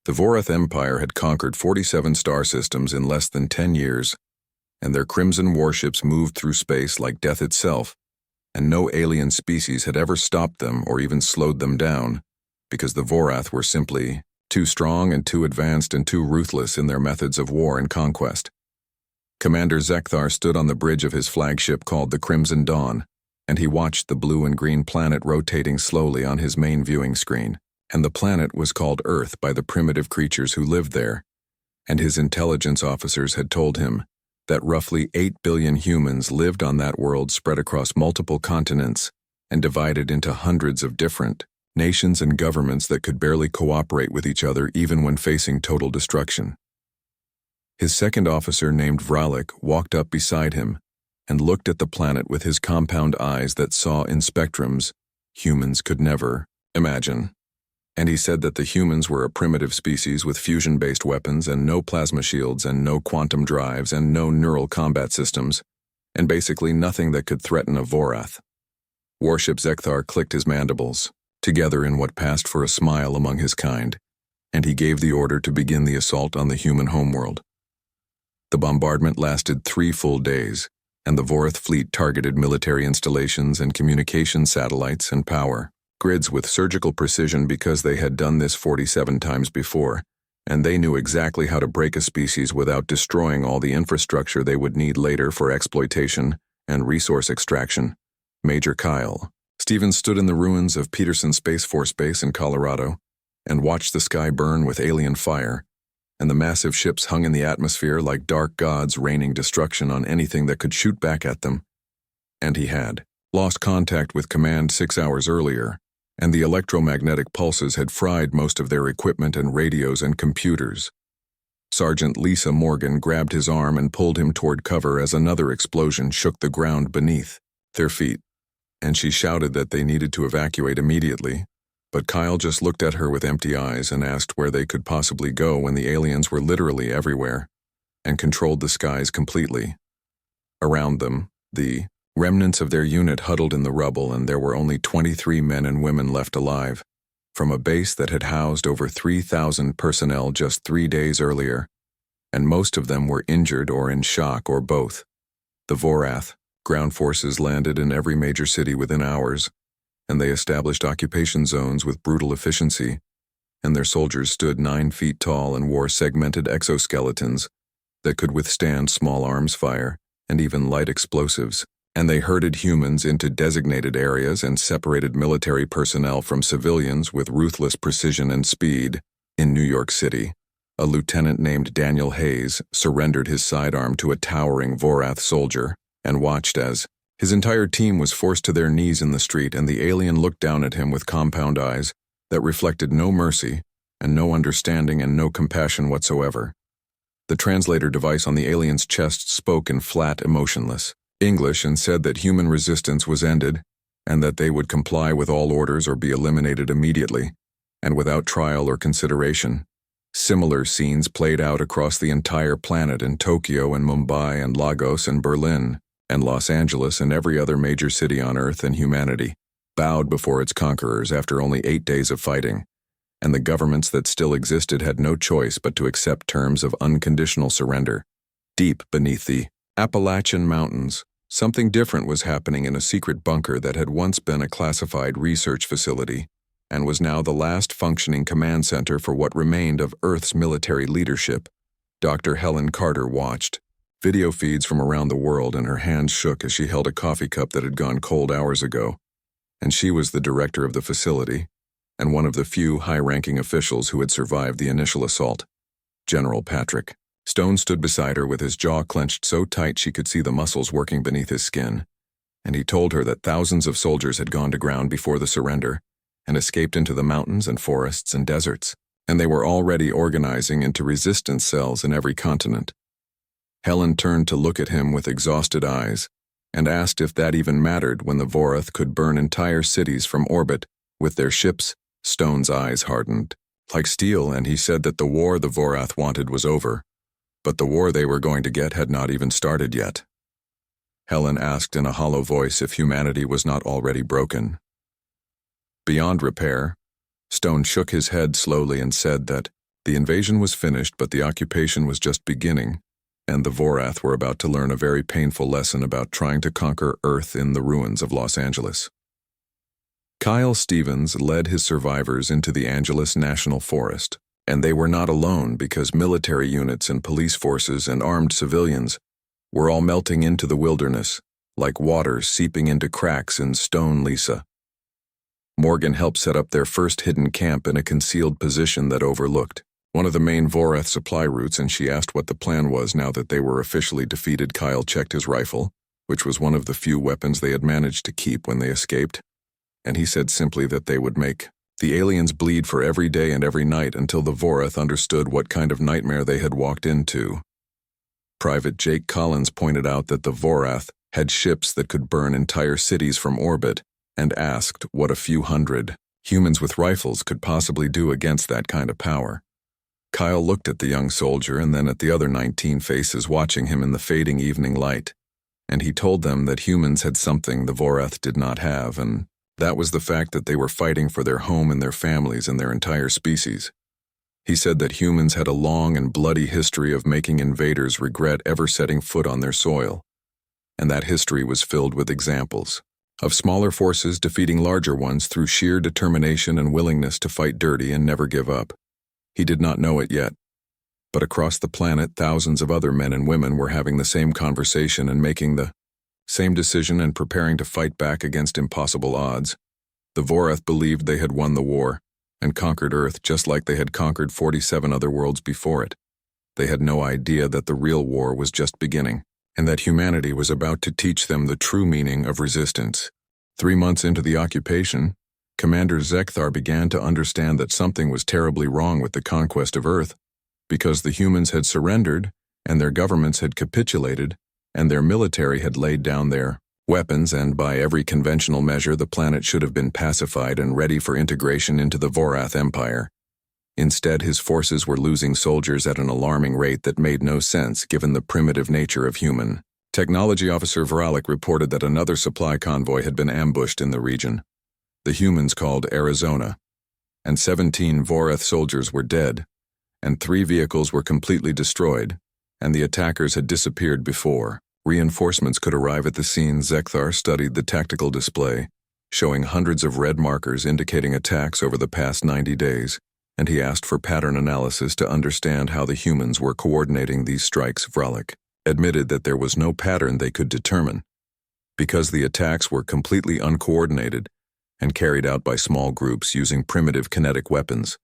The Vorath Empire had conquered 47 star systems in less than 10 years, and their crimson warships moved through space like death itself, and no alien species had ever stopped them or even slowed them down, because the Vorath were simply too strong and too advanced and too ruthless in their methods of war and conquest. Commander Zekthar stood on the bridge of his flagship called the Crimson Dawn, and he watched the blue and green planet rotating slowly on his main viewing screen. And the planet was called Earth by the primitive creatures who lived there, and his intelligence officers had told him that roughly 8 billion humans lived on that world spread across multiple continents and divided into hundreds of different nations and governments that could barely cooperate with each other even when facing total destruction. His second officer, named Vralik, walked up beside him and looked at the planet with his compound eyes that saw in spectrums humans could never imagine. And he said that the humans were a primitive species with fusion-based weapons and no plasma shields and no quantum drives and no neural combat systems, and basically nothing that could threaten a Vorath. Warship Zekthar clicked his mandibles, together in what passed for a smile among his kind, and he gave the order to begin the assault on the human homeworld. The bombardment lasted 3 full days, and the Vorath fleet targeted military installations and communication satellites and power grids with surgical precision because they had done this 47 times before, and they knew exactly how to break a species without destroying all the infrastructure they would need later for exploitation and resource extraction. Major Kyle Stevens stood in the ruins of Peterson Space Force Base in Colorado and watched the sky burn with alien fire, and the massive ships hung in the atmosphere like dark gods raining destruction on anything that could shoot back at them. And he had lost contact with command 6 hours earlier, and the electromagnetic pulses had fried most of their equipment and radios and computers. Sergeant Lisa Morgan grabbed his arm and pulled him toward cover as another explosion shook the ground beneath their feet, and she shouted that they needed to evacuate immediately, but Kyle just looked at her with empty eyes and asked where they could possibly go when the aliens were literally everywhere and controlled the skies completely. Around them, the remnants of their unit huddled in the rubble, and there were only 23 men and women left alive, from a base that had housed over 3,000 personnel just 3 days earlier, and most of them were injured or in shock or both. The Vorath ground forces landed in every major city within hours, and they established occupation zones with brutal efficiency, and their soldiers stood 9 feet tall and wore segmented exoskeletons that could withstand small arms fire and even light explosives. And they herded humans into designated areas and separated military personnel from civilians with ruthless precision and speed. In New York City, a lieutenant named Daniel Hayes surrendered his sidearm to a towering Vorath soldier and watched as his entire team was forced to their knees in the street, and the alien looked down at him with compound eyes that reflected no mercy and no understanding and no compassion whatsoever. The translator device on the alien's chest spoke in flat, emotionless English and said that human resistance was ended and that they would comply with all orders or be eliminated immediately, and without trial or consideration. Similar scenes played out across the entire planet in Tokyo and Mumbai and Lagos and Berlin and Los Angeles and every other major city on Earth, and humanity bowed before its conquerors after only 8 days of fighting, and the governments that still existed had no choice but to accept terms of unconditional surrender. Deep beneath the Appalachian Mountains, something different was happening in a secret bunker that had once been a classified research facility and was now the last functioning command center for what remained of Earth's military leadership. Dr. Helen Carter watched video feeds from around the world, and her hands shook as she held a coffee cup that had gone cold hours ago. And she was the director of the facility and one of the few high-ranking officials who had survived the initial assault. General Patrick Stone stood beside her with his jaw clenched so tight she could see the muscles working beneath his skin, and he told her that thousands of soldiers had gone to ground before the surrender and escaped into the mountains and forests and deserts, and they were already organizing into resistance cells in every continent. Helen turned to look at him with exhausted eyes and asked if that even mattered when the Vorath could burn entire cities from orbit with their ships. Stone's eyes hardened like steel, and he said that the war the Vorath wanted was over, but the war they were going to get had not even started yet. Helen asked in a hollow voice if humanity was not already broken. Beyond repair. Stone shook his head slowly and said that The invasion was finished, but the occupation was just beginning, and the Vorath were about to learn a very painful lesson about trying to conquer Earth in the ruins of Los Angeles. Kyle Stevens led his survivors into the Angeles National Forest, and they were not alone because military units and police forces and armed civilians were all melting into the wilderness, like water seeping into cracks in stone Lisa. Morgan helped set up their first hidden camp in a concealed position that overlooked one of the main Vorath supply routes, and she asked what the plan was now that they were officially defeated. Kyle checked his rifle, which was one of the few weapons they had managed to keep when they escaped, and he said simply that they would make the aliens bleed for every day and every night until the Vorath understood what kind of nightmare they had walked into. Private Jake Collins pointed out that the Vorath had ships that could burn entire cities from orbit, and asked what a few hundred humans with rifles could possibly do against that kind of power. Kyle looked at the young soldier and then at the other 19 faces watching him in the fading evening light, and he told them that humans had something the Vorath did not have, and that was the fact that they were fighting for their home and their families and their entire species. He said that humans had a long and bloody history of making invaders regret ever setting foot on their soil, and that history was filled with examples of smaller forces defeating larger ones through sheer determination and willingness to fight dirty and never give up. He did not know it yet, but across the planet thousands of other men and women were having the same conversation and making the same decision and preparing to fight back against impossible odds. The Vorath believed they had won the war and conquered Earth just like they had conquered 47 other worlds before it. They had no idea that the real war was just beginning, and that humanity was about to teach them the true meaning of resistance. 3 months into the occupation, Commander Zekthar began to understand that something was terribly wrong with the conquest of Earth, because the humans had surrendered, and their governments had capitulated, and their military had laid down their weapons, and by every conventional measure the planet should have been pacified and ready for integration into the Vorath Empire. Instead, his forces were losing soldiers at an alarming rate that made no sense given the primitive nature of human. Technology Officer Vralik reported that another supply convoy had been ambushed in the region. The humans called Arizona, and 17 Vorath soldiers were dead, and 3 vehicles were completely destroyed, and the attackers had disappeared before reinforcements could arrive at the scene. Zekthar studied the tactical display, showing hundreds of red markers indicating attacks over the past 90 days, and he asked for pattern analysis to understand how the humans were coordinating these strikes. Vralik admitted that there was no pattern they could determine, because the attacks were completely uncoordinated and carried out by small groups using primitive kinetic weapons,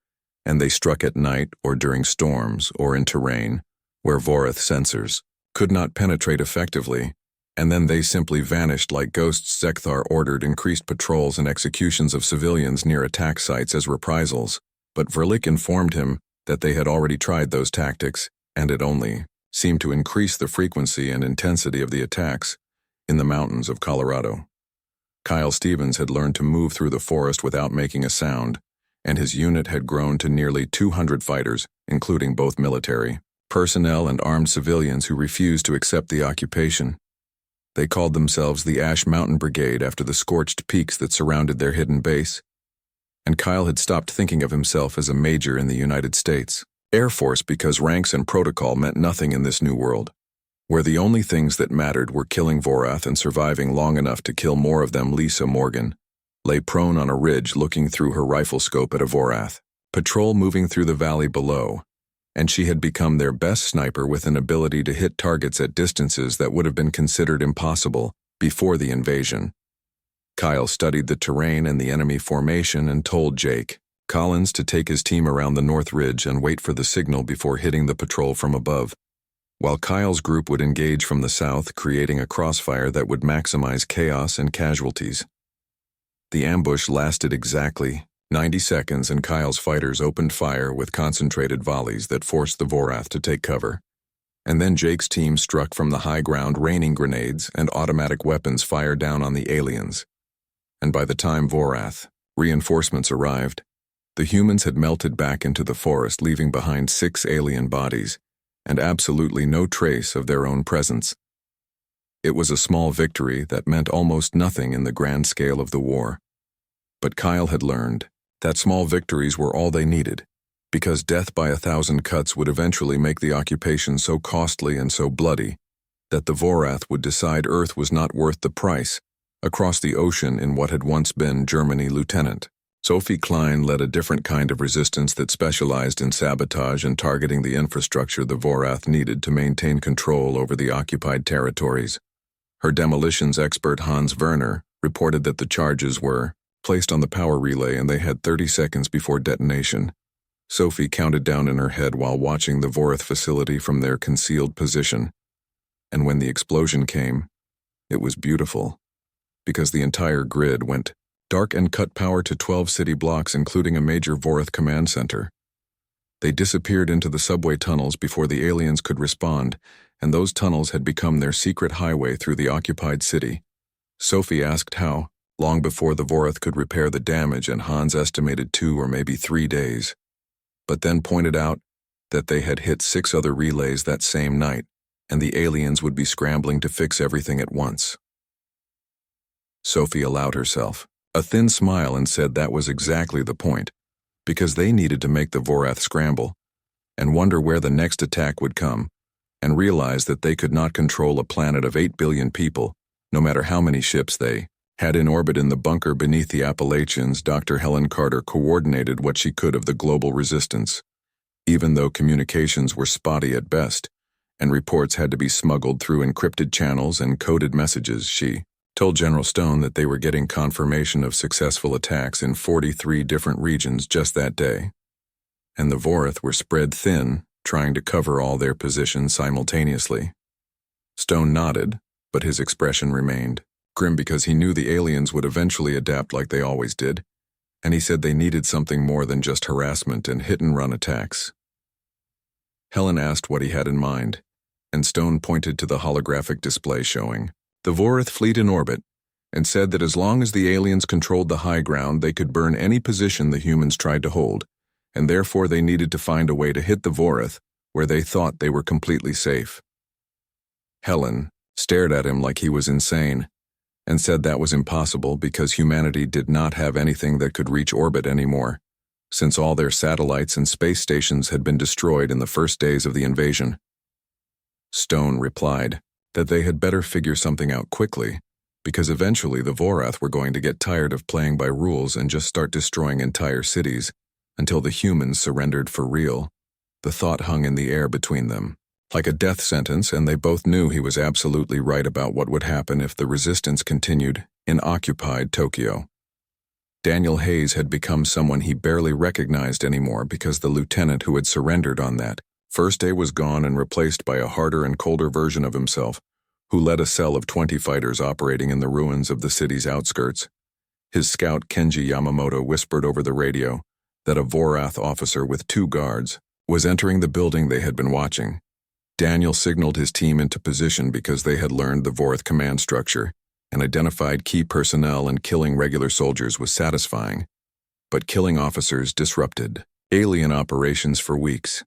and they struck at night or during storms or in terrain where Vorath sensors could not penetrate effectively, and then they simply vanished like ghosts. Zekthar ordered increased patrols and executions of civilians near attack sites as reprisals, but Vralik informed him that they had already tried those tactics, and it only seemed to increase the frequency and intensity of the attacks in the mountains of Colorado. Kyle Stevens had learned to move through the forest without making a sound, and his unit had grown to nearly 200 fighters, including both military personnel and armed civilians who refused to accept the occupation. They called themselves the Ash Mountain Brigade after the scorched peaks that surrounded their hidden base, and Kyle had stopped thinking of himself as a major in the United States Air Force because ranks and protocol meant nothing in this new world, where the only things that mattered were killing Vorath and surviving long enough to kill more of them. Lisa Morgan lay prone on a ridge looking through her rifle scope at a Vorath patrol moving through the valley below, and she had become their best sniper with an ability to hit targets at distances that would have been considered impossible before the invasion. Kyle studied the terrain and the enemy formation and told Jake Collins to take his team around the North Ridge and wait for the signal before hitting the patrol from above, while Kyle's group would engage from the south, creating a crossfire that would maximize chaos and casualties. The ambush lasted exactly 90 seconds, and Kyle's fighters opened fire with concentrated volleys that forced the Vorath to take cover. And then Jake's team struck from the high ground, raining grenades and automatic weapons fire down on the aliens. And by the time Vorath reinforcements arrived, the humans had melted back into the forest, leaving behind 6 alien bodies and absolutely no trace of their own presence. It was a small victory that meant almost nothing in the grand scale of the war. But Kyle had learned that small victories were all they needed because death by 1,000 cuts would eventually make the occupation so costly and so bloody that the Vorath would decide Earth was not worth the price across the ocean in what had once been Germany. Lieutenant Sophie Klein led a different kind of resistance that specialized in sabotage and targeting the infrastructure the Vorath needed to maintain control over the occupied territories. Her demolitions expert Hans Werner reported that the charges were placed on the power relay and they had 30 seconds before detonation. Sophie counted down in her head while watching the Vorath facility from their concealed position. And when the explosion came, it was beautiful, because the entire grid went dark and cut power to 12 city blocks, including a major Vorath command center. They disappeared into the subway tunnels before the aliens could respond, and those tunnels had become their secret highway through the occupied city. Sophie asked how long before the Vorath could repair the damage, and Hans estimated 2 or maybe 3 days, but then pointed out that they had hit 6 other relays that same night, and the aliens would be scrambling to fix everything at once. Sophie allowed herself a thin smile and said that was exactly the point, because they needed to make the Vorath scramble and wonder where the next attack would come, and realize that they could not control a planet of 8 billion people, no matter how many ships they had in orbit. In the bunker beneath the Appalachians, Dr. Helen Carter coordinated what she could of the global resistance, even though communications were spotty at best, and reports had to be smuggled through encrypted channels and coded messages. She told General Stone that they were getting confirmation of successful attacks in 43 different regions just that day, and the Vorath were spread thin, trying to cover all their positions simultaneously. Stone nodded, but his expression remained grim because he knew the aliens would eventually adapt like they always did, and he said they needed something more than just harassment and hit-and-run attacks. Helen asked what he had in mind, and Stone pointed to the holographic display showing the Vorath fleet in orbit, and said that as long as the aliens controlled the high ground, they could burn any position the humans tried to hold, and therefore they needed to find a way to hit the Vorath where they thought they were completely safe. Helen stared at him like he was insane, and said that was impossible because humanity did not have anything that could reach orbit anymore, since all their satellites and space stations had been destroyed in the first days of the invasion. Stone replied that they had better figure something out quickly, because eventually the Vorath were going to get tired of playing by rules and just start destroying entire cities until the humans surrendered for real. The thought hung in the air between them, like a death sentence, and they both knew he was absolutely right about what would happen if the resistance continued in occupied Tokyo. Daniel Hayes had become someone he barely recognized anymore because the lieutenant who had surrendered on that first day was gone and replaced by a harder and colder version of himself, who led a cell of 20 fighters operating in the ruins of the city's outskirts. His scout Kenji Yamamoto whispered over the radio that a Vorath officer with 2 guards was entering the building they had been watching. Daniel signaled his team into position because they had learned the Vorath command structure and identified key personnel, and killing regular soldiers was satisfying, but killing officers disrupted alien operations for weeks.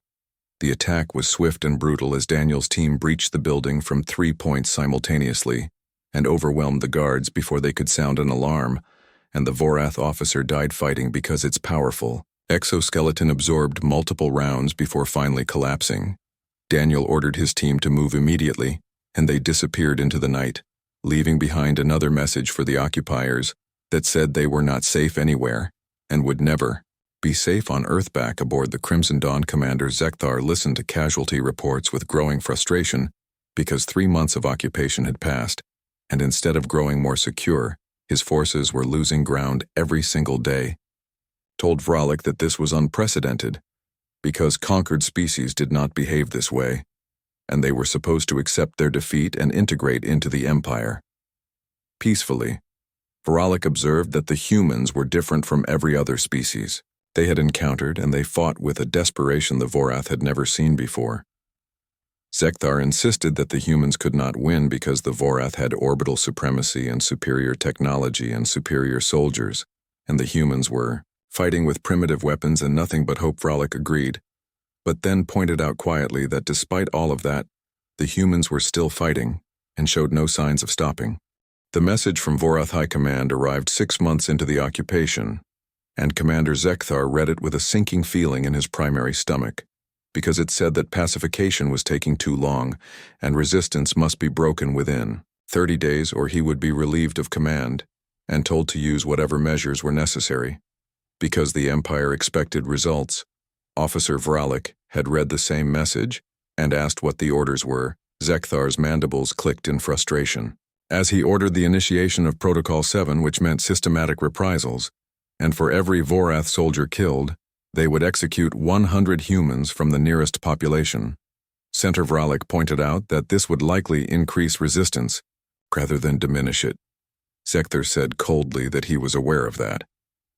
The attack was swift and brutal as Daniel's team breached the building from 3 points simultaneously and overwhelmed the guards before they could sound an alarm, and the Vorath officer died fighting because its powerful exoskeleton absorbed multiple rounds before finally collapsing. Daniel ordered his team to move immediately, and they disappeared into the night, leaving behind another message for the occupiers that said they were not safe anywhere and would never be safe on Earth. Back aboard the Crimson Dawn, Commander Zekthar listened to casualty reports with growing frustration because 3 months of occupation had passed, and instead of growing more secure, his forces were losing ground every single day. Told Vralik that this was unprecedented, because conquered species did not behave this way, and they were supposed to accept their defeat and integrate into the Empire peacefully. Vralik observed that the humans were different from every other species they had encountered, and they fought with a desperation the Vorath had never seen before. Zekthar insisted that the humans could not win because the Vorath had orbital supremacy and superior technology and superior soldiers, and the humans were fighting with primitive weapons and nothing but hope. Vralik agreed, but then pointed out quietly that despite all of that, the humans were still fighting and showed no signs of stopping. The message from Vorath High Command arrived 6 months into the occupation, and Commander Zekthar read it with a sinking feeling in his primary stomach, because it said that pacification was taking too long, and resistance must be broken within 30 days or he would be relieved of command, and told to use whatever measures were necessary. Because the Empire expected results, Officer Vralik had read the same message and asked what the orders were. Zekthar's mandibles clicked in frustration, as he ordered the initiation of Protocol 7, which meant systematic reprisals, and for every Vorath soldier killed, they would execute 100 humans from the nearest population. Center Vralik pointed out that this would likely increase resistance, rather than diminish it. Zekthar said coldly that he was aware of that,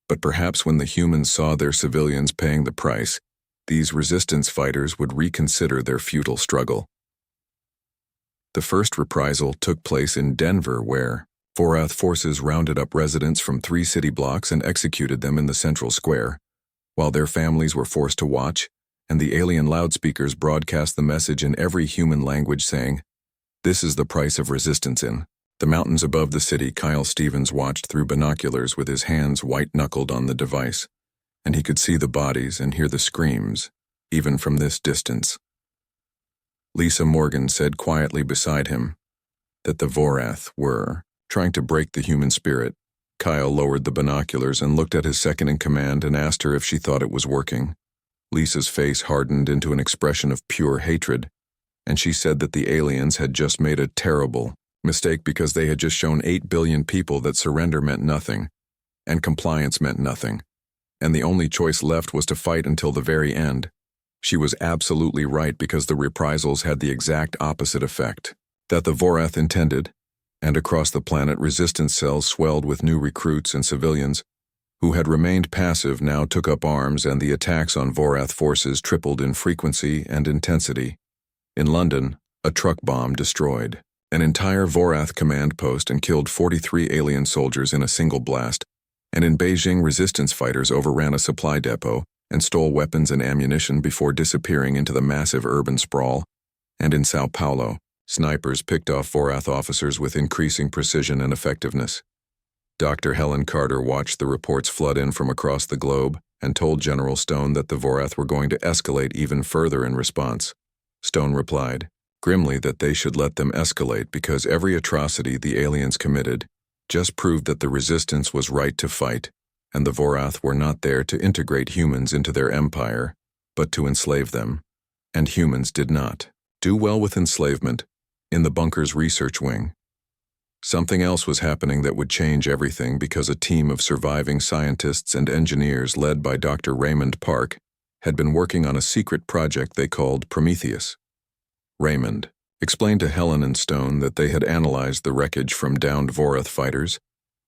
but perhaps when the humans saw their civilians paying the price, these resistance fighters would reconsider their futile struggle. The first reprisal took place in Denver, where Vorath forces rounded up residents from 3 city blocks and executed them in the central square, while their families were forced to watch, and the alien loudspeakers broadcast the message in every human language saying, "This is the price of resistance in the mountains above the city." Kyle Stevens watched through binoculars with his hands white-knuckled on the device, and he could see the bodies and hear the screams, even from this distance. Lisa Morgan said quietly beside him that the Vorath were trying to break the human spirit. Kyle lowered the binoculars and looked at his second-in-command and asked her if she thought it was working. Lisa's face hardened into an expression of pure hatred, and she said that the aliens had just made a terrible mistake because they had just shown 8 billion people that surrender meant nothing, and compliance meant nothing, and the only choice left was to fight until the very end. She was absolutely right because the reprisals had the exact opposite effect that the Vorath intended, and across the planet resistance cells swelled with new recruits and civilians who had remained passive now took up arms, and the attacks on Vorath forces tripled in frequency and intensity. In London, a truck bomb destroyed an entire Vorath command post and killed 43 alien soldiers in a single blast, and in Beijing resistance fighters overran a supply depot and stole weapons and ammunition before disappearing into the massive urban sprawl, and in Sao Paulo, snipers picked off Vorath officers with increasing precision and effectiveness. Dr. Helen Carter watched the reports flood in from across the globe and told General Stone that the Vorath were going to escalate even further in response. Stone replied grimly that they should let them escalate because every atrocity the aliens committed just proved that the resistance was right to fight, and the Vorath were not there to integrate humans into their empire, but to enslave them. And humans did not do well with enslavement in the bunker's research wing. Something else was happening that would change everything because a team of surviving scientists and engineers led by Dr. Raymond Park had been working on a secret project they called Prometheus. Raymond explained to Helen and Stone that they had analyzed the wreckage from downed Vorath fighters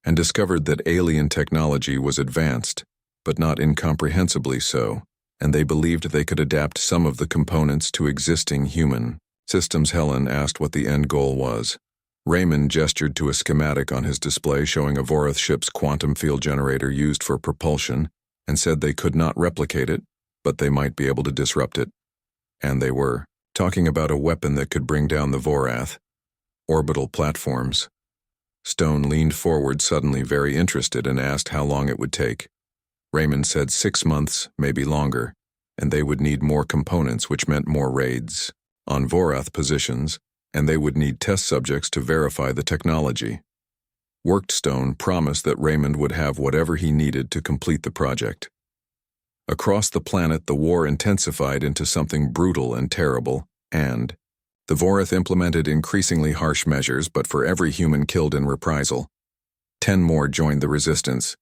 and discovered that alien technology was advanced, but not incomprehensibly so, and they believed they could adapt some of the components to existing human systems. Helen asked what the end goal was. Raymond gestured to a schematic on his display showing a Vorath ship's quantum field generator used for propulsion and said they could not replicate it, but they might be able to disrupt it. And they were talking about a weapon that could bring down the Vorath. Orbital platforms. Stone leaned forward suddenly very interested and asked how long it would take. Raymond said 6 months, maybe longer, and they would need more components, which meant more raids on Vorath positions, and they would need test subjects to verify the technology. Stone promised that Raymond would have whatever he needed to complete the project. Across the planet, the war intensified into something brutal and terrible, and the Vorath implemented increasingly harsh measures, but for every human killed in reprisal, 10 more joined the resistance,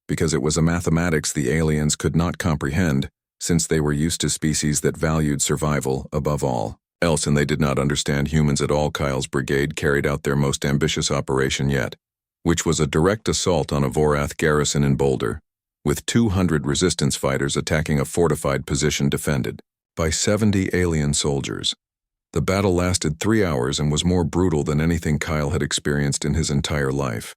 because it was a mathematics the aliens could not comprehend, since they were used to species that valued survival above all else, and they did not understand humans at all. Kyle's brigade carried out their most ambitious operation yet, which was a direct assault on a Vorath garrison in Boulder, with 200 resistance fighters attacking a fortified position defended by 70 alien soldiers. The battle lasted 3 hours and was more brutal than anything Kyle had experienced in his entire life.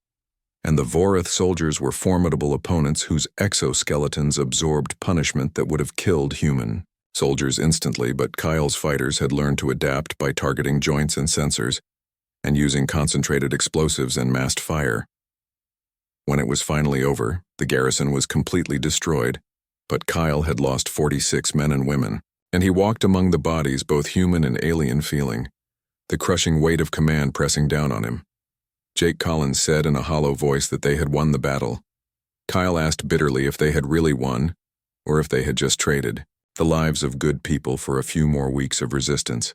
And the Vorath soldiers were formidable opponents whose exoskeletons absorbed punishment that would have killed human soldiers instantly, but Kyle's fighters had learned to adapt by targeting joints and sensors and using concentrated explosives and massed fire. When it was finally over, the garrison was completely destroyed, but Kyle had lost 46 men and women, and he walked among the bodies, both human and alien, feeling the crushing weight of command pressing down on him. Jake Collins said in a hollow voice that they had won the battle. Kyle asked bitterly if they had really won, or if they had just traded the lives of good people for a few more weeks of resistance.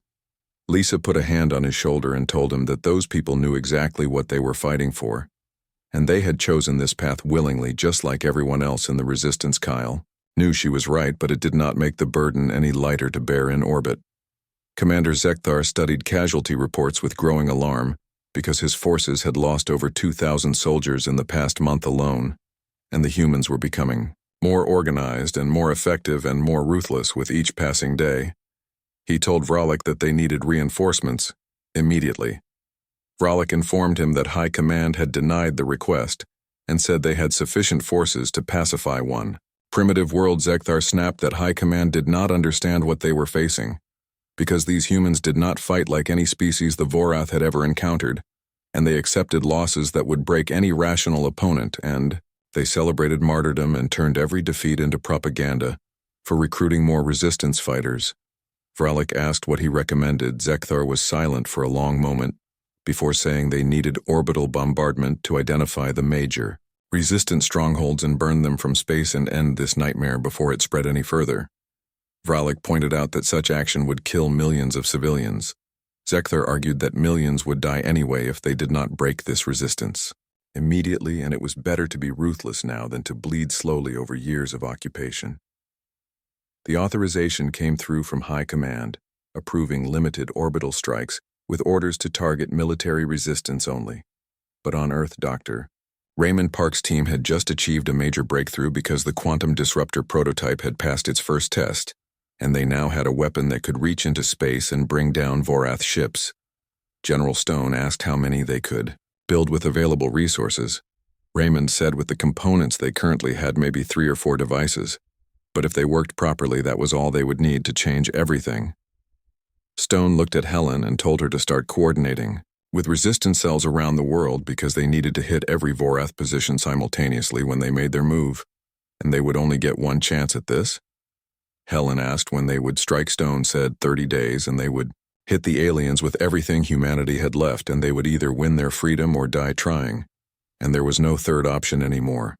Lisa put a hand on his shoulder and told him that those people knew exactly what they were fighting for, and they had chosen this path willingly, just like everyone else in the resistance. Kyle knew she was right, but it did not make the burden any lighter to bear in orbit. Commander Zekthar studied casualty reports with growing alarm, because his forces had lost over 2,000 soldiers in the past month alone, and the humans were becoming more organized and more effective and more ruthless with each passing day. He told Vralik that they needed reinforcements immediately. Vralik informed him that High Command had denied the request and said they had sufficient forces to pacify one primitive world. Zekthar snapped that High Command did not understand what they were facing, because these humans did not fight like any species the Vorath had ever encountered, and they accepted losses that would break any rational opponent, and they celebrated martyrdom and turned every defeat into propaganda for recruiting more resistance fighters. Vralik asked what he recommended. Zekthar was silent for a long moment before saying they needed orbital bombardment to identify the major resistance strongholds and burn them from space and end this nightmare before it spread any further. Vralik pointed out that such action would kill millions of civilians. Zekthar argued that millions would die anyway if they did not break this resistance immediately, and it was better to be ruthless now than to bleed slowly over years of occupation. The authorization came through from High Command, approving limited orbital strikes with orders to target military resistance only. But on Earth, Dr. Raymond Park's team had just achieved a major breakthrough because the quantum disruptor prototype had passed its first test, and they now had a weapon that could reach into space and bring down Vorath ships. General Stone asked how many they could build with available resources. Raymond said with the components they currently had, maybe 3 or 4 devices, but if they worked properly, that was all they would need to change everything. Stone looked at Helen and told her to start coordinating with resistance cells around the world, because they needed to hit every Vorath position simultaneously when they made their move, and they would only get one chance at this. Helen asked when they would strike. Stone said 30 days, and they would hit the aliens with everything humanity had left, and they would either win their freedom or die trying, and there was no third option anymore.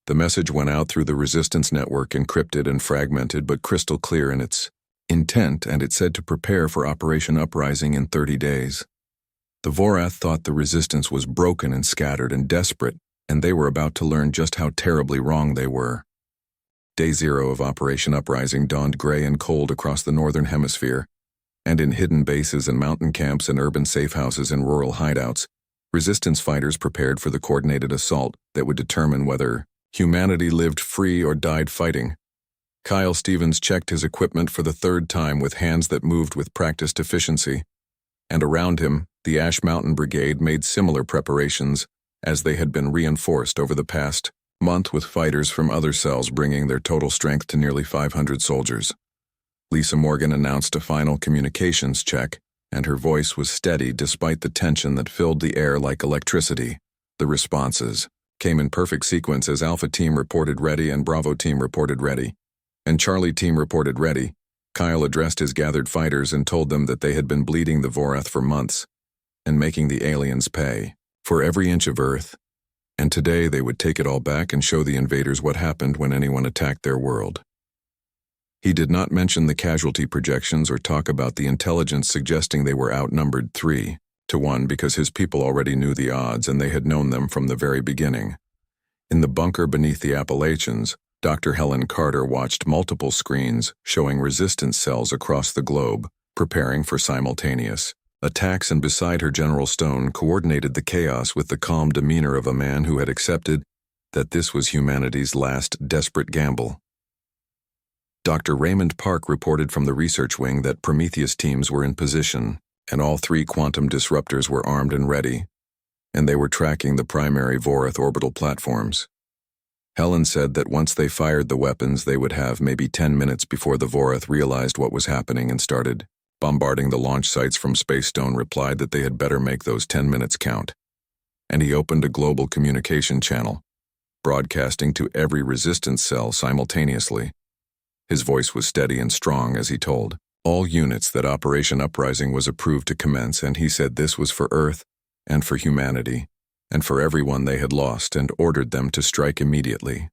The message went out through the resistance network, encrypted and fragmented, but crystal clear in its intent, and it said to prepare for Operation Uprising in 30 days. The Vorath thought the resistance was broken and scattered and desperate, and they were about to learn just how terribly wrong they were. Day 0 of Operation Uprising dawned gray and cold across the northern hemisphere, and in hidden bases and mountain camps and urban safe houses and rural hideouts, resistance fighters prepared for the coordinated assault that would determine whether humanity lived free or died fighting. Kyle Stevens checked his equipment for the 3rd time with hands that moved with practiced efficiency, and around him, the Ash Mountain Brigade made similar preparations, as they had been reinforced over the past month with fighters from other cells, bringing their total strength to nearly 500 soldiers. Lisa Morgan announced a final communications check, and her voice was steady despite the tension that filled the air like electricity. The responses came in perfect sequence as Alpha Team reported ready and Bravo Team reported ready, and Charlie Team reported ready. Kyle addressed his gathered fighters and told them that they had been bleeding the Vorath for months and making the aliens pay for every inch of Earth, and today they would take it all back and show the invaders what happened when anyone attacked their world. He did not mention the casualty projections or talk about the intelligence suggesting they were outnumbered 3-1 because his people already knew the odds and they had known them from the very beginning. In the bunker beneath the Appalachians, Dr. Helen Carter watched multiple screens showing resistance cells across the globe, preparing for simultaneous attacks, and beside her, General Stone coordinated the chaos with the calm demeanor of a man who had accepted that this was humanity's last desperate gamble. Dr. Raymond Park reported from the research wing that Prometheus teams were in position, and all 3 quantum disruptors were armed and ready, and they were tracking the primary Vorath orbital platforms. Helen said that once they fired the weapons, they would have maybe 10 minutes before the Vorath realized what was happening and started bombarding the launch sites from space. Stone replied that they had better make those 10 minutes count. and he opened a global communication channel, broadcasting to every resistance cell simultaneously. His voice was steady and strong as he told all units that Operation Uprising was approved to commence, and he said this was for Earth and for humanity and for everyone they had lost, and ordered them to strike immediately.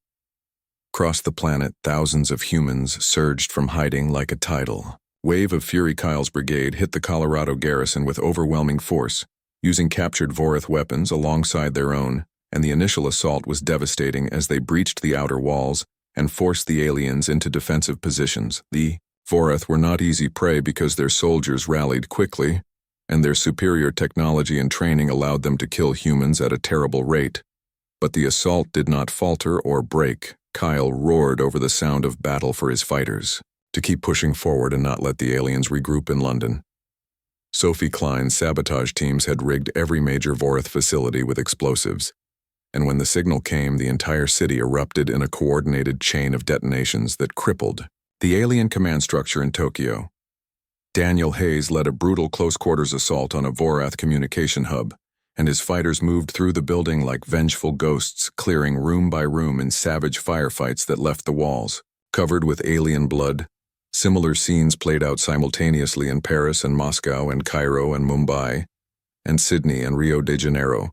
Across the planet, thousands of humans surged from hiding like a tidal wave of fury. Kyle's brigade hit the Colorado garrison with overwhelming force, using captured Vorath weapons alongside their own, and the initial assault was devastating as they breached the outer walls and forced the aliens into defensive positions. The Vorath were not easy prey because their soldiers rallied quickly, and their superior technology and training allowed them to kill humans at a terrible rate. But the assault did not falter or break. Kyle roared over the sound of battle for his fighters to keep pushing forward and not let the aliens regroup in London. Sophie Klein's sabotage teams had rigged every major Vorath facility with explosives, and when the signal came, the entire city erupted in a coordinated chain of detonations that crippled the alien command structure in Tokyo. Daniel Hayes led a brutal close-quarters assault on a Vorath communication hub, and his fighters moved through the building like vengeful ghosts, clearing room by room in savage firefights that left the walls covered with alien blood. Similar scenes played out simultaneously in Paris and Moscow and Cairo and Mumbai and Sydney and Rio de Janeiro,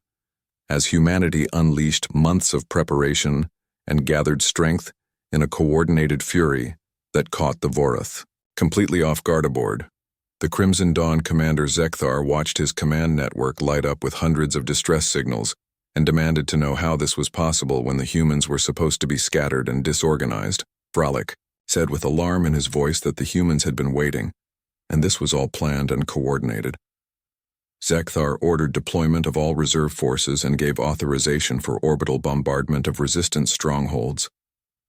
as humanity unleashed months of preparation and gathered strength in a coordinated fury that caught the Vorath completely off guard aboard. The Crimson Dawn commander Zekthar watched his command network light up with hundreds of distress signals and demanded to know how this was possible when the humans were supposed to be scattered and disorganized. Vralik said with alarm in his voice that the humans had been waiting, and this was all planned and coordinated. Zekthar ordered deployment of all reserve forces and gave authorization for orbital bombardment of resistance strongholds,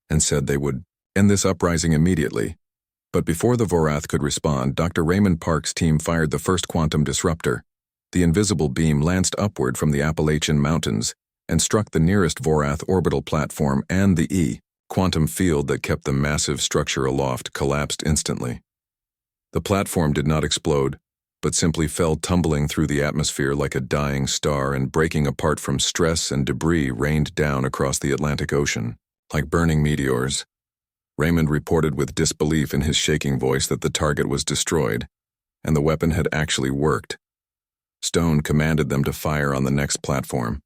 and said they would end this uprising immediately. But before the Vorath could respond, Dr. Raymond Park's team fired the first quantum disruptor. The invisible beam lanced upward from the Appalachian Mountains and struck the nearest Vorath orbital platform, and the quantum field that kept the massive structure aloft collapsed instantly. The platform did not explode, but simply fell tumbling through the atmosphere like a dying star, and breaking apart from stress and debris rained down across the Atlantic Ocean like burning meteors. Raymond reported with disbelief in his shaking voice that the target was destroyed, and the weapon had actually worked. Stone commanded them to fire on the next platform.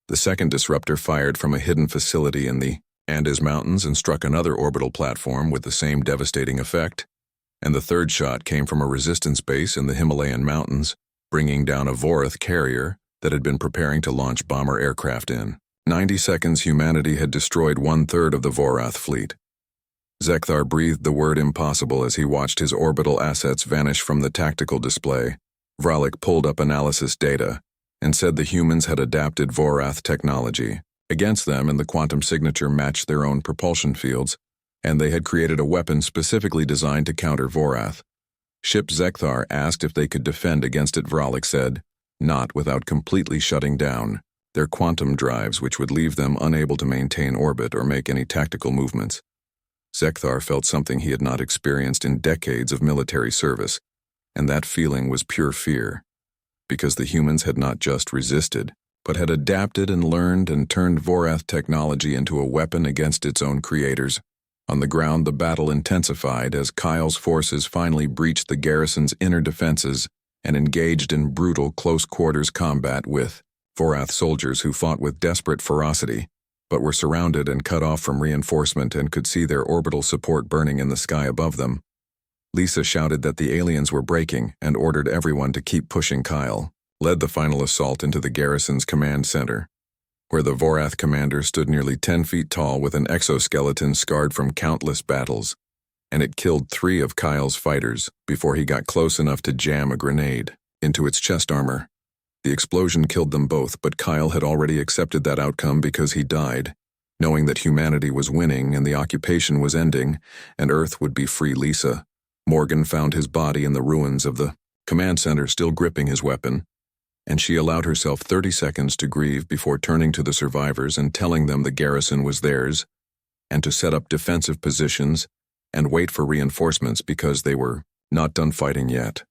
The second disruptor fired from a hidden facility in the Andes Mountains and struck another orbital platform with the same devastating effect, and the third shot came from a resistance base in the Himalayan mountains, bringing down a Vorath carrier that had been preparing to launch bomber aircraft in 90 seconds. Humanity had destroyed 1/3 of the Vorath fleet. Zekthar breathed the word impossible as he watched his orbital assets vanish from the tactical display. Vralik pulled up analysis data and said the humans had adapted Vorath technology against them, and the quantum signature matched their own propulsion fields, and they had created a weapon specifically designed to counter Vorath. Ship Zekthar asked if they could defend against it. Vralik said, not without completely shutting down their quantum drives, which would leave them unable to maintain orbit or make any tactical movements. Zekthar felt something he had not experienced in decades of military service, and that feeling was pure fear, because the humans had not just resisted, but had adapted and learned and turned Vorath technology into a weapon against its own creators. On the ground, the battle intensified as Kyle's forces finally breached the garrison's inner defenses and engaged in brutal close-quarters combat with Vorath soldiers who fought with desperate ferocity, but were surrounded and cut off from reinforcement and could see their orbital support burning in the sky above them. Lisa shouted that the aliens were breaking and ordered everyone to keep pushing. Kyle led the final assault into the garrison's command center, where the Vorath commander stood nearly 10 feet tall with an exoskeleton scarred from countless battles, and it killed 3 of Kyle's fighters before he got close enough to jam a grenade into its chest armor. The explosion killed them both, but Kyle had already accepted that outcome because he died, knowing that humanity was winning and the occupation was ending, and Earth would be free. Lisa Morgan found his body in the ruins of the command center, still gripping his weapon, and she allowed herself 30 seconds to grieve before turning to the survivors and telling them the garrison was theirs, and to set up defensive positions and wait for reinforcements because they were not done fighting yet.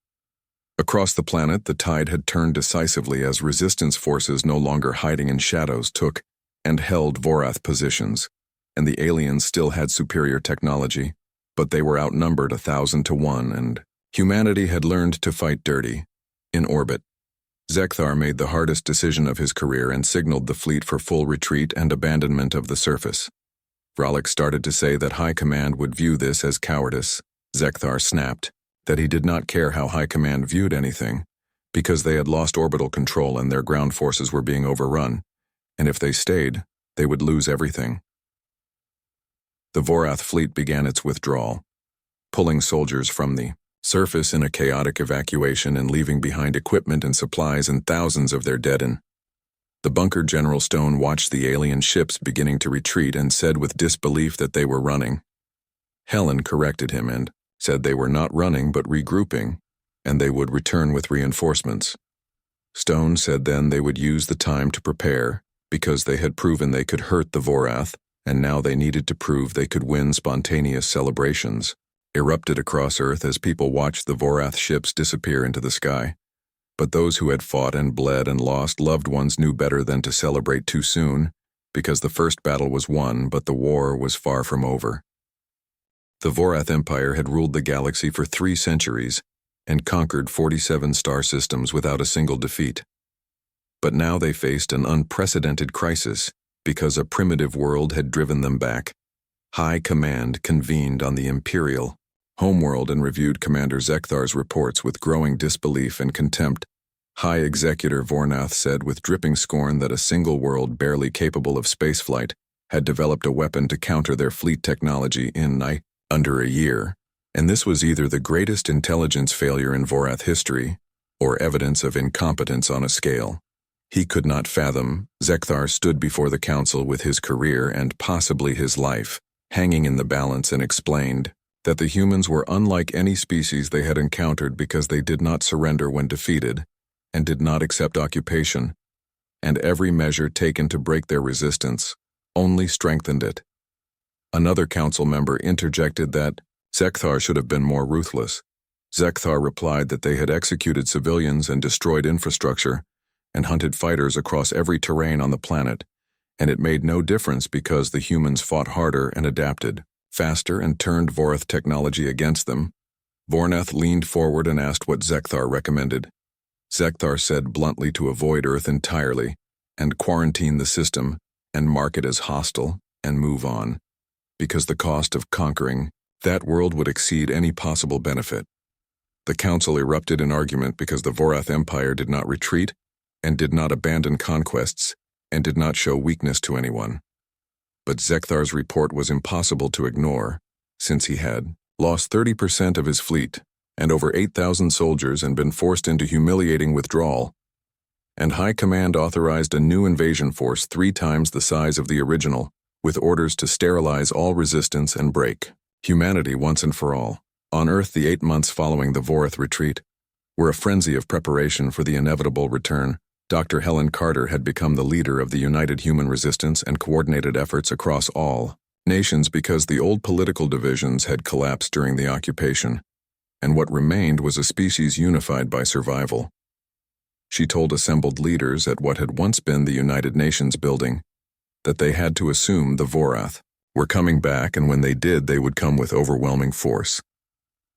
Across the planet, the tide had turned decisively as resistance forces no longer hiding in shadows took and held Vorath positions, and the aliens still had superior technology, but they were outnumbered 1,000 to 1, and humanity had learned to fight dirty. In orbit, Zekthar made the hardest decision of his career and signaled the fleet for full retreat and abandonment of the surface. Vralik started to say that High Command would view this as cowardice. Zekthar snapped that he did not care how High Command viewed anything, because they had lost orbital control and their ground forces were being overrun, and if they stayed, they would lose everything. The Vorath fleet began its withdrawal, pulling soldiers from the surface in a chaotic evacuation and leaving behind equipment and supplies and thousands of their dead. The bunkered General Stone watched the alien ships beginning to retreat and said with disbelief that they were running. Helen corrected him and said they were not running but regrouping, and they would return with reinforcements. Stone said then they would use the time to prepare, because they had proven they could hurt the Vorath, and now they needed to prove they could win. Spontaneous celebrations erupted across Earth as people watched the Vorath ships disappear into the sky. But those who had fought and bled and lost loved ones knew better than to celebrate too soon, because the first battle was won, but the war was far from over. The Vorath Empire had ruled the galaxy for 3 centuries and conquered 47 star systems without a single defeat. But now they faced an unprecedented crisis because a primitive world had driven them back. High Command convened on the Imperial homeworld and reviewed Commander Zekthar's reports with growing disbelief and contempt. High Executor Vornath said with dripping scorn that a single world barely capable of spaceflight had developed a weapon to counter their fleet technology in under a year, and this was either the greatest intelligence failure in Vorath history or evidence of incompetence on a scale he could not fathom. Zekthar stood before the council with his career and possibly his life hanging in the balance and explained that the humans were unlike any species they had encountered because they did not surrender when defeated and did not accept occupation, and every measure taken to break their resistance only strengthened it. Another council member interjected that Zekthar should have been more ruthless. Zekthar replied that they had executed civilians and destroyed infrastructure and hunted fighters across every terrain on the planet, and it made no difference because the humans fought harder and adapted faster and turned Vorath technology against them. Vornath leaned forward and asked what Zekthar recommended. Zekthar said bluntly to avoid Earth entirely and quarantine the system and mark it as hostile and move on, because the cost of conquering that world would exceed any possible benefit. The council erupted in argument because the Vorath Empire did not retreat and did not abandon conquests and did not show weakness to anyone. But Zekthar's report was impossible to ignore, since he had lost 30% of his fleet and over 8,000 soldiers and been forced into humiliating withdrawal. And High Command authorized a new invasion force 3 times the size of the original, with orders to sterilize all resistance and break humanity once and for all. On Earth, the 8 months following the Vorath retreat were a frenzy of preparation for the inevitable return. Dr. Helen Carter had become the leader of the United Human Resistance and coordinated efforts across all nations because the old political divisions had collapsed during the occupation, and what remained was a species unified by survival. She told assembled leaders at what had once been the United Nations building that they had to assume the Vorath were coming back, and when they did, they would come with overwhelming force.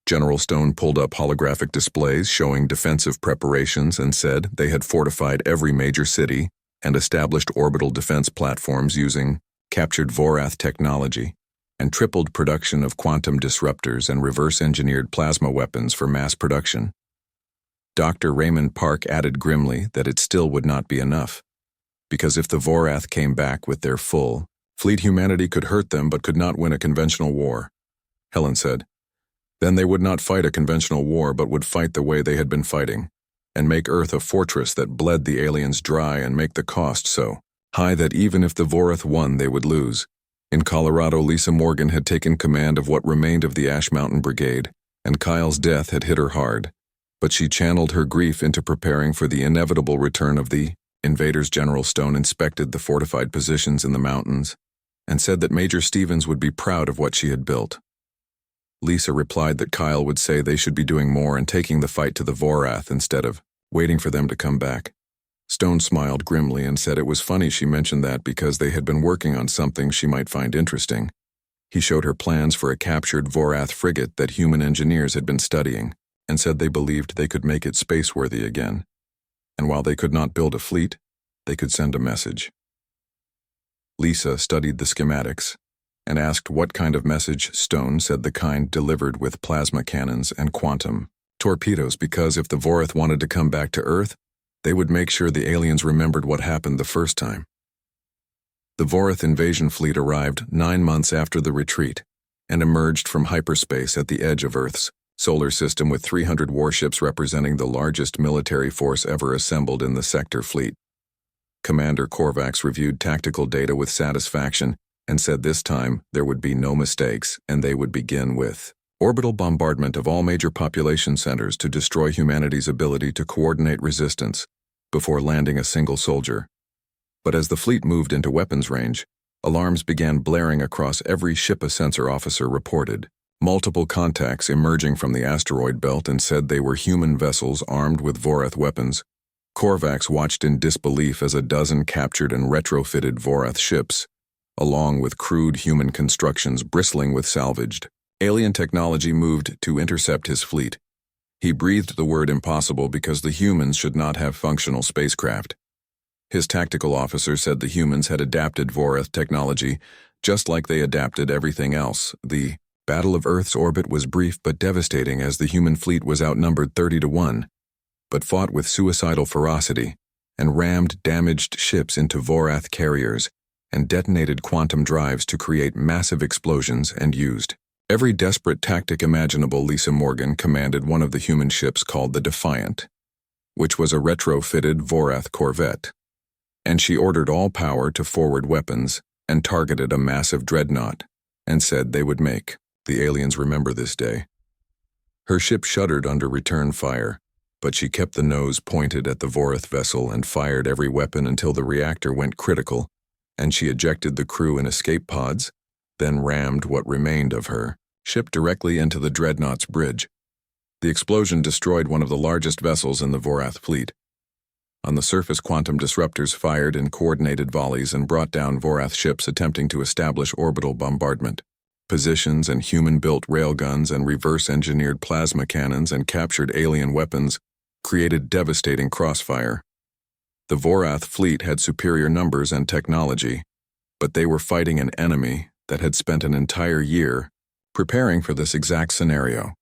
General Stone pulled up holographic displays showing defensive preparations and said they had fortified every major city and established orbital defense platforms using captured Vorath technology and tripled production of quantum disruptors and reverse-engineered plasma weapons for mass production. Dr. Raymond Park added grimly that it still would not be enough, because if the Vorath came back with their full fleet, humanity could hurt them but could not win a conventional war. Helen said, then they would not fight a conventional war but would fight the way they had been fighting, and make Earth a fortress that bled the aliens dry and make the cost so high that even if the Vorath won, they would lose. In Colorado, Lisa Morgan had taken command of what remained of the Ash Mountain Brigade, and Kyle's death had hit her hard, but she channeled her grief into preparing for the inevitable return of the invaders. General Stone inspected the fortified positions in the mountains and said that Major Stevens would be proud of what she had built. Lisa replied that Kyle would say they should be doing more and taking the fight to the Vorath instead of waiting for them to come back. Stone smiled grimly and said it was funny she mentioned that because they had been working on something she might find interesting. He showed her plans for a captured Vorath frigate that human engineers had been studying, and said they believed they could make it spaceworthy again. And while they could not build a fleet, they could send a message. Lisa studied the schematics and asked what kind of message. Stone said the kind delivered with plasma cannons and quantum torpedoes, because if the Vorath wanted to come back to Earth, they would make sure the aliens remembered what happened the first time. The Vorath invasion fleet arrived 9 months after the retreat and emerged from hyperspace at the edge of Earth's solar system with 300 warships representing the largest military force ever assembled in the sector fleet. Commander Korvax reviewed tactical data with satisfaction and said this time there would be no mistakes and they would begin with orbital bombardment of all major population centers to destroy humanity's ability to coordinate resistance before landing a single soldier. But as the fleet moved into weapons range, alarms began blaring across every ship. A sensor officer reported multiple contacts emerging from the asteroid belt and said they were human vessels armed with Vorath weapons. Korvax watched in disbelief as a dozen captured and retrofitted Vorath ships, along with crude human constructions bristling with salvaged alien technology, moved to intercept his fleet. He breathed the word impossible because the humans should not have functional spacecraft. His tactical officer said the humans had adapted Vorath technology just like they adapted everything else. The Battle of Earth's orbit was brief but devastating as the human fleet was outnumbered 30-1, but fought with suicidal ferocity and rammed damaged ships into Vorath carriers and detonated quantum drives to create massive explosions and used every desperate tactic imaginable. Lisa Morgan commanded one of the human ships called the Defiant, which was a retrofitted Vorath corvette, and she ordered all power to forward weapons and targeted a massive dreadnought and said they would make the aliens remember this day. Her ship shuddered under return fire, but she kept the nose pointed at the Vorath vessel and fired every weapon until the reactor went critical, and she ejected the crew in escape pods, then rammed what remained of her ship directly into the dreadnought's bridge. The explosion destroyed one of the largest vessels in the Vorath fleet. On the surface, quantum disruptors fired in coordinated volleys and brought down Vorath ships attempting to establish orbital bombardment positions, and human-built railguns and reverse-engineered plasma cannons and captured alien weapons created devastating crossfire. The Vorath fleet had superior numbers and technology, but they were fighting an enemy that had spent an entire year preparing for this exact scenario,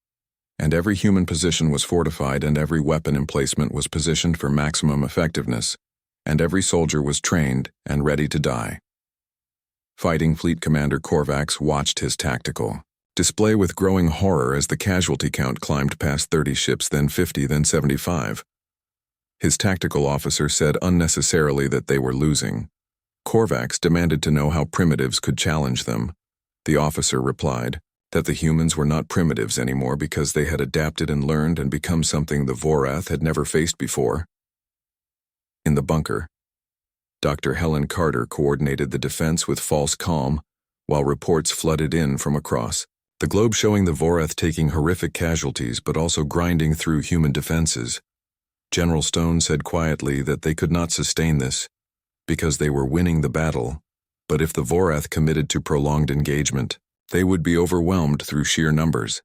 and every human position was fortified and every weapon emplacement was positioned for maximum effectiveness, and every soldier was trained and ready to die. Fighting Fleet Commander Korvax watched his tactical display with growing horror as the casualty count climbed past 30 ships, then 50, then 75. His tactical officer said unnecessarily that they were losing. Korvax demanded to know how primitives could challenge them. The officer replied that the humans were not primitives anymore because they had adapted and learned and become something the Vorath had never faced before. In the bunker, Dr. Helen Carter coordinated the defense with false calm, while reports flooded in from across the globe showing the Vorath taking horrific casualties but also grinding through human defenses. General Stone said quietly that they could not sustain this because they were winning the battle, but if the Vorath committed to prolonged engagement, they would be overwhelmed through sheer numbers.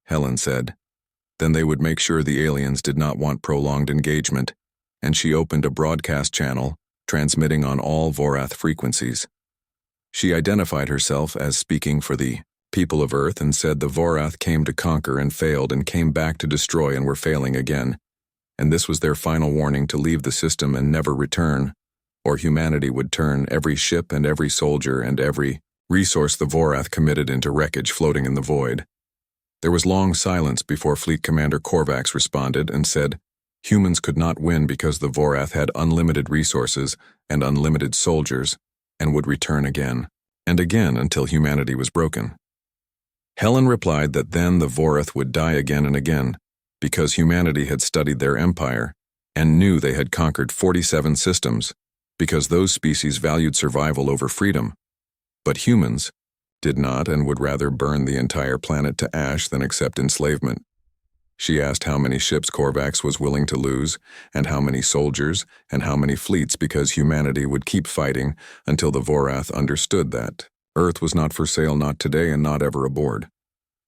Helen said, then they would make sure the aliens did not want prolonged engagement, and she opened a broadcast channel transmitting on all Vorath frequencies. She identified herself as speaking for the people of Earth and said the Vorath came to conquer and failed and came back to destroy and were failing again, and this was their final warning to leave the system and never return, or humanity would turn every ship and every soldier and every resource the Vorath committed into wreckage floating in the void. There was long silence before Fleet Commander Korvax responded and said, humans could not win because the Vorath had unlimited resources and unlimited soldiers and would return again and again until humanity was broken. Helen replied that then the Vorath would die again and again because humanity had studied their empire and knew they had conquered 47 systems because those species valued survival over freedom. But humans, did not and would rather burn the entire planet to ash than accept enslavement. She asked how many ships Korvax was willing to lose, and how many soldiers, and how many fleets, because humanity would keep fighting until the Vorath understood that Earth was not for sale, not today and not ever aboard.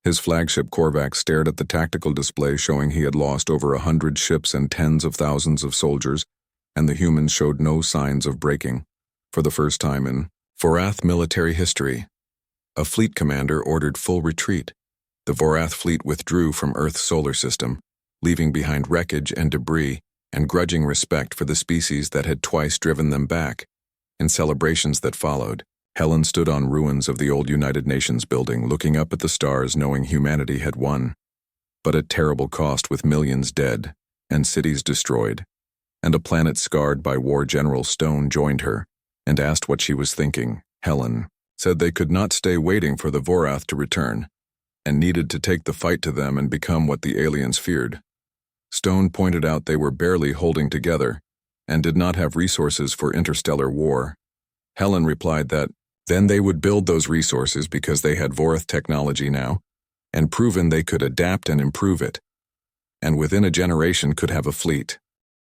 His flagship Korvax stared at the tactical display showing he had lost over 100 ships and tens of thousands of soldiers, and the humans showed no signs of breaking. For the first time in Vorath military history, a fleet commander ordered full retreat. The Vorath fleet withdrew from Earth's solar system, leaving behind wreckage and debris and grudging respect for the species that had twice driven them back. In celebrations that followed, Helen stood on ruins of the old United Nations building, looking up at the stars, knowing humanity had won. But at terrible cost, with millions dead, and cities destroyed. And a planet scarred by war. General Stone joined her, and asked what she was thinking. Helen said they could not stay waiting for the Vorath to return, and needed to take the fight to them and become what the aliens feared. Stone pointed out they were barely holding together, and did not have resources for interstellar war. Helen replied that then they would build those resources because they had Vorath technology now, and proven they could adapt and improve it, and within a generation could have a fleet.